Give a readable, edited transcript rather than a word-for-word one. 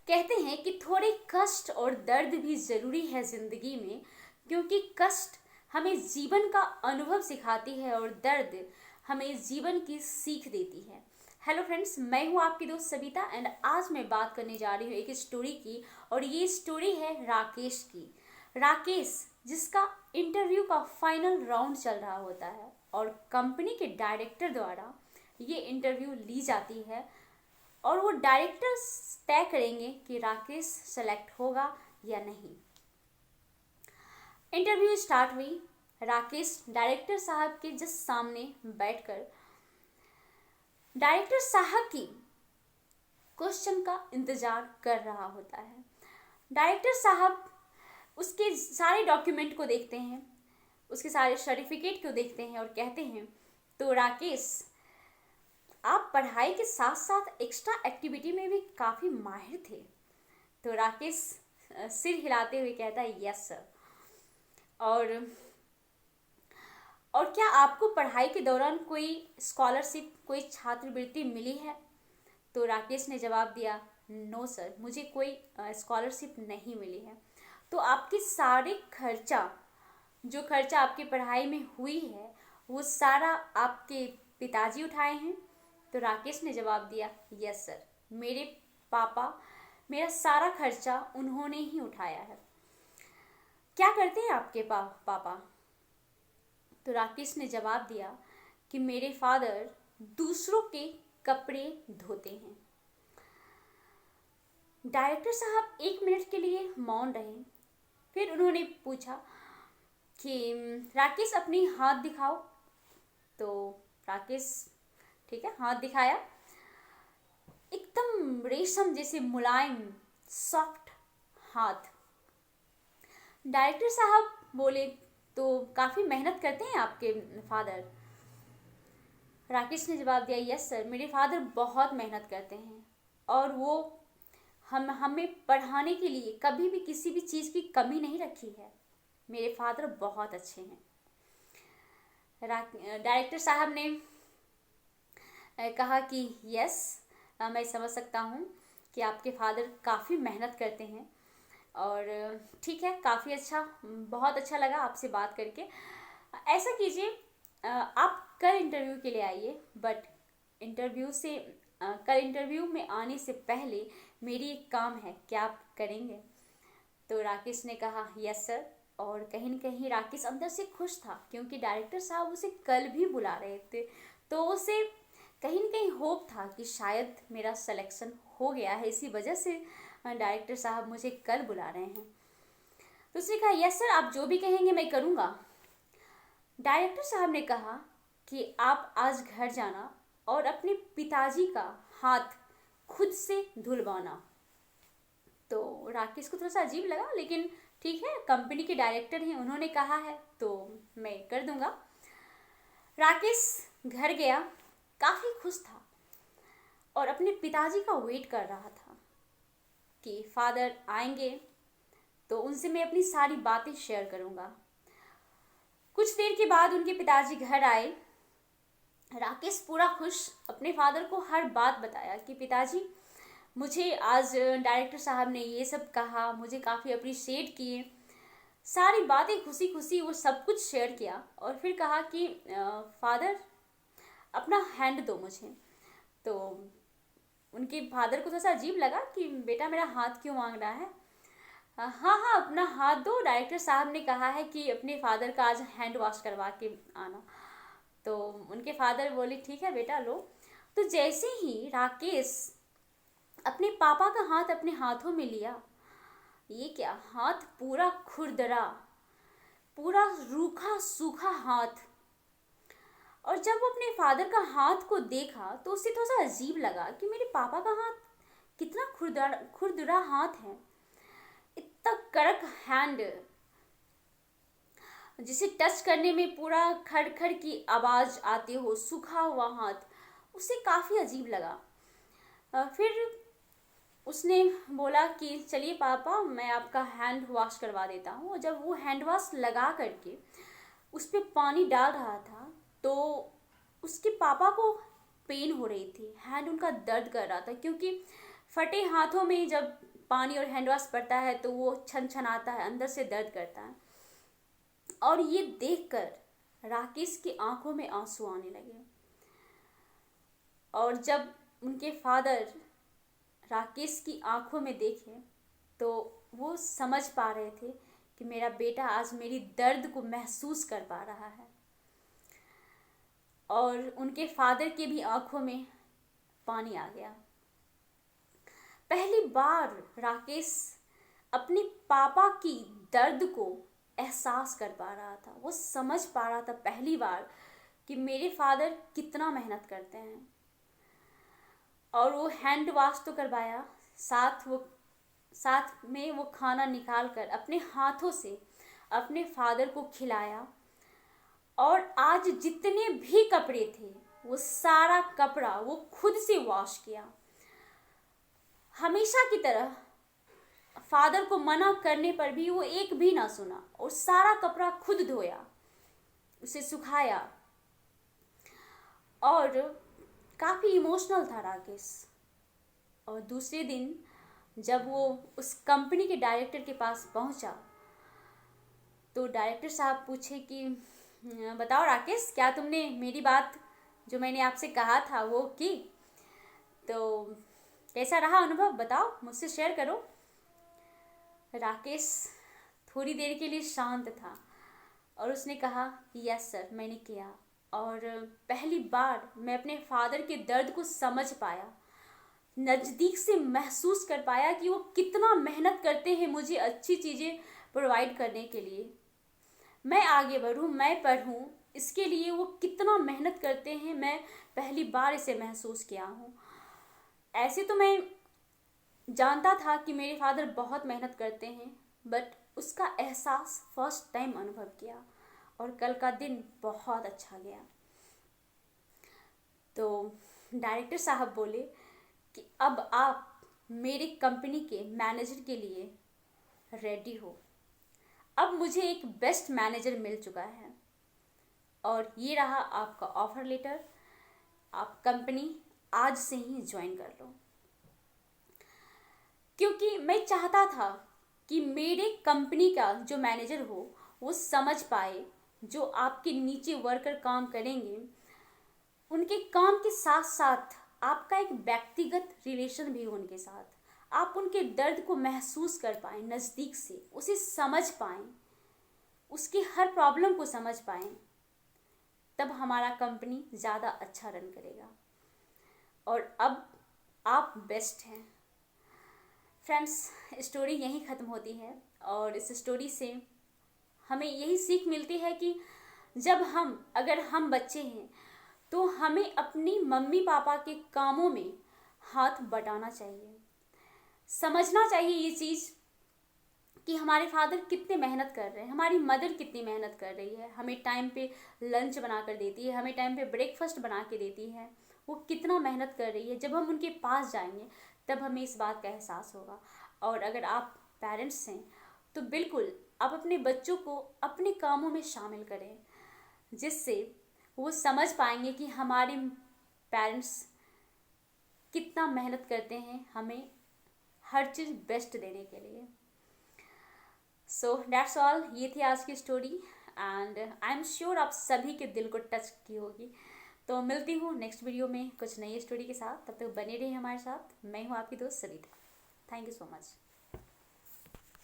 कहते हैं कि थोड़े कष्ट और दर्द भी ज़रूरी है ज़िंदगी में, क्योंकि कष्ट हमें जीवन का अनुभव सिखाती है और दर्द हमें जीवन की सीख देती है। हेलो फ्रेंड्स, मैं हूँ आपकी दोस्त सविता एंड आज मैं बात करने जा रही हूँ एक स्टोरी की। और ये स्टोरी है राकेश की। राकेश जिसका इंटरव्यू का फाइनल राउंड चल रहा होता है और कंपनी के डायरेक्टर द्वारा ये इंटरव्यू ली जाती है और वो डायरेक्टर तय करेंगे कि राकेश सेलेक्ट होगा या नहीं। इंटरव्यू स्टार्ट हुई। राकेश डायरेक्टर साहब के जस्ट सामने बैठकर डायरेक्टर साहब की क्वेश्चन का इंतजार कर रहा होता है। डायरेक्टर साहब उसके सारे डॉक्यूमेंट को देखते हैं, उसके सारे सर्टिफिकेट को देखते हैं और कहते हैं, तो राकेश आप पढ़ाई के साथ साथ एक्स्ट्रा एक्टिविटी में भी काफ़ी माहिर थे। तो राकेश सिर हिलाते हुए कहता है, यस सर। और क्या आपको पढ़ाई के दौरान कोई स्कॉलरशिप, कोई छात्रवृत्ति मिली है? तो राकेश ने जवाब दिया, नो सर, मुझे कोई स्कॉलरशिप नहीं मिली है। तो आपके सारे खर्चा, जो खर्चा आपकी पढ़ाई में हुई है, वो सारा आपके पिताजी उठाए हैं? तो राकेश ने जवाब दिया, यस सर, मेरे पापा, मेरा सारा खर्चा उन्होंने ही उठाया है। क्या करते हैं आपके पापा? तो राकेश ने जवाब दिया कि मेरे फादर दूसरों के कपड़े धोते हैं। डायरेक्टर साहब 1 मिनट के लिए मौन रहे। फिर उन्होंने पूछा कि राकेश अपनी हाथ दिखाओ। तो राकेश ठीक है, हाथ दिखाया। एकदम रेशम जैसे मुलायम सॉफ्ट हाथ। डायरेक्टर साहब बोले, तो काफ़ी मेहनत करते हैं आपके फादर? राकेश ने जवाब दिया, यस सर, मेरे फादर बहुत मेहनत करते हैं और वो हमें पढ़ाने के लिए कभी भी किसी भी चीज़ की कमी नहीं रखी है। मेरे फादर बहुत अच्छे हैं। डायरेक्टर साहब ने कहा कि यस, मैं समझ सकता हूँ कि आपके फादर काफ़ी मेहनत करते हैं और ठीक है, काफ़ी अच्छा, बहुत अच्छा लगा आपसे बात करके। ऐसा कीजिए, आप कल इंटरव्यू के लिए आइए, बट कल इंटरव्यू में आने से पहले मेरी एक काम है, क्या आप करेंगे? तो राकेश ने कहा, यस सर। और कहीं न कहीं राकेश अंदर से खुश था, क्योंकि डायरेक्टर साहब उसे कल भी बुला रहे थे। तो उसे कहीं न कहीं होप था कि शायद मेरा सिलेक्शन हो गया है, इसी वजह से डायरेक्टर साहब मुझे कल बुला रहे हैं। तो उसने कहा, यस सर, आप जो भी कहेंगे मैं करूँगा। डायरेक्टर साहब ने कहा कि आप आज घर जाना और अपने पिताजी का हाथ खुद से धुलवाना। तो राकेश को थोड़ा सा अजीब लगा, लेकिन ठीक है, कंपनी के डायरेक्टर हैं, उन्होंने कहा है तो मैं कर दूंगा। राकेश घर गया, काफ़ी खुश था और अपने पिताजी का वेट कर रहा था कि फादर आएंगे तो उनसे मैं अपनी सारी बातें शेयर करूंगा। कुछ देर के बाद उनके पिताजी घर आए। राकेश पूरा खुश अपने फादर को हर बात बताया कि पिताजी, मुझे आज डायरेक्टर साहब ने ये सब कहा, मुझे काफ़ी अप्रिशिएट किए, सारी बातें खुशी खुशी वो सब कुछ शेयर किया। और फिर कहा कि फादर अपना हैंड दो मुझे। तो उनके फादर को थोड़ा सा अजीब लगा कि बेटा मेरा हाथ क्यों मांग रहा है। हाँ हाँ, अपना हाथ दो, डायरेक्टर साहब ने कहा है कि अपने फादर का आज हैंड वॉश करवा के आना। तो उनके फादर बोले, ठीक है बेटा, लो। तो जैसे ही राकेश अपने पापा का हाथ अपने हाथों में लिया, ये क्या, हाथ पूरा खुरदरा, पूरा रूखा सूखा हाथ। और जब वो अपने फादर का हाथ को देखा तो उसे थोड़ा सा अजीब लगा कि मेरे पापा का हाथ कितना खुरदरा हाथ है, इतना कड़क हैंड, जिसे टच करने में पूरा खड़खड़ की आवाज़ आती हो, सूखा हुआ हाथ। उसे काफ़ी अजीब लगा। फिर उसने बोला कि चलिए पापा, मैं आपका हैंड वॉश करवा देता हूँ। और जब वो हैंड वॉश लगा करके उस पर पानी डाल रहा था तो उसके पापा को पेन हो रही थी, हैंड उनका दर्द कर रहा था, क्योंकि फटे हाथों में जब पानी और हैंड वॉश पड़ता है तो वो छन छन आता है, अंदर से दर्द करता है। और ये देखकर राकेश की आंखों में आंसू आने लगे। और जब उनके फादर राकेश की आंखों में देखे तो वो समझ पा रहे थे कि मेरा बेटा आज मेरी दर्द को महसूस कर पा रहा है। और उनके फादर के भी आंखों में पानी आ गया। पहली बार राकेश अपने पापा की दर्द को एहसास कर पा रहा था। वो समझ पा रहा था पहली बार कि मेरे फादर कितना मेहनत करते हैं। और वो हैंड वॉश तो करवाया, साथ में वो खाना निकाल कर अपने हाथों से अपने फादर को खिलाया। और आज जितने भी कपड़े थे वो सारा कपड़ा वो खुद से वॉश किया। हमेशा की तरह फादर को मना करने पर भी वो एक भी ना सुना और सारा कपड़ा खुद धोया, उसे सुखाया। और काफ़ी इमोशनल था राकेश। और दूसरे दिन जब वो उस कंपनी के डायरेक्टर के पास पहुंचा तो डायरेक्टर साहब पूछे कि बताओ राकेश, क्या तुमने मेरी बात जो मैंने आपसे कहा था वो की? तो कैसा रहा अनुभव, बताओ, मुझसे शेयर करो। राकेश थोड़ी देर के लिए शांत था और उसने कहा, यस सर, मैंने किया। और पहली बार मैं अपने फादर के दर्द को समझ पाया, नज़दीक से महसूस कर पाया कि वो कितना मेहनत करते हैं मुझे अच्छी चीज़ें प्रोवाइड करने के लिए। मैं आगे बढ़ूं, मैं पढ़ूं, इसके लिए वो कितना मेहनत करते हैं, मैं पहली बार इसे महसूस किया हूँ। ऐसे तो मैं जानता था कि मेरे फादर बहुत मेहनत करते हैं, बट उसका एहसास फर्स्ट टाइम अनुभव किया और कल का दिन बहुत अच्छा गया। तो डायरेक्टर साहब बोले कि अब आप मेरी कंपनी के मैनेजर के लिए रेडी हो। अब मुझे एक बेस्ट मैनेजर मिल चुका है और ये रहा आपका ऑफर लेटर, आप कंपनी आज से ही ज्वाइन कर लो। क्योंकि मैं चाहता था कि मेरे कंपनी का जो मैनेजर हो वो समझ पाए जो आपके नीचे वर्कर काम करेंगे, उनके काम के साथ साथ आपका एक व्यक्तिगत रिलेशन भी हो उनके साथ। आप उनके दर्द को महसूस कर पाएँ नज़दीक से, उसे समझ पाएँ, उसकी हर प्रॉब्लम को समझ पाएँ, तब हमारा कंपनी ज़्यादा अच्छा रन करेगा। और अब आप बेस्ट हैं। फ्रेंड्स, स्टोरी यहीं ख़त्म होती है और इस स्टोरी से हमें यही सीख मिलती है कि अगर हम बच्चे हैं तो हमें अपनी मम्मी पापा के कामों में हाथ बटाना चाहिए। समझना चाहिए ये चीज़ कि हमारे फादर कितने मेहनत कर रहे हैं, हमारी मदर कितनी मेहनत कर रही है, हमें टाइम पे लंच बना कर देती है, हमें टाइम पे ब्रेकफास्ट बना के देती है, वो कितना मेहनत कर रही है। जब हम उनके पास जाएंगे तब हमें इस बात का एहसास होगा। और अगर आप पेरेंट्स हैं तो बिल्कुल आप अपने बच्चों को अपने कामों में शामिल करें, जिससे वो समझ पाएंगे कि हमारे पेरेंट्स कितना मेहनत करते हैं हमें हर चीज़ बेस्ट देने के लिए। सो दैट्स ऑल, ये थी आज की story and I am sure आप सभी के दिल को टच की होगी। तो मिलती हूँ नेक्स्ट वीडियो में कुछ नई स्टोरी के साथ। तब तक बने रहिए हमारे साथ। मैं हूँ आपकी दोस्त Sarita. Thank you so much.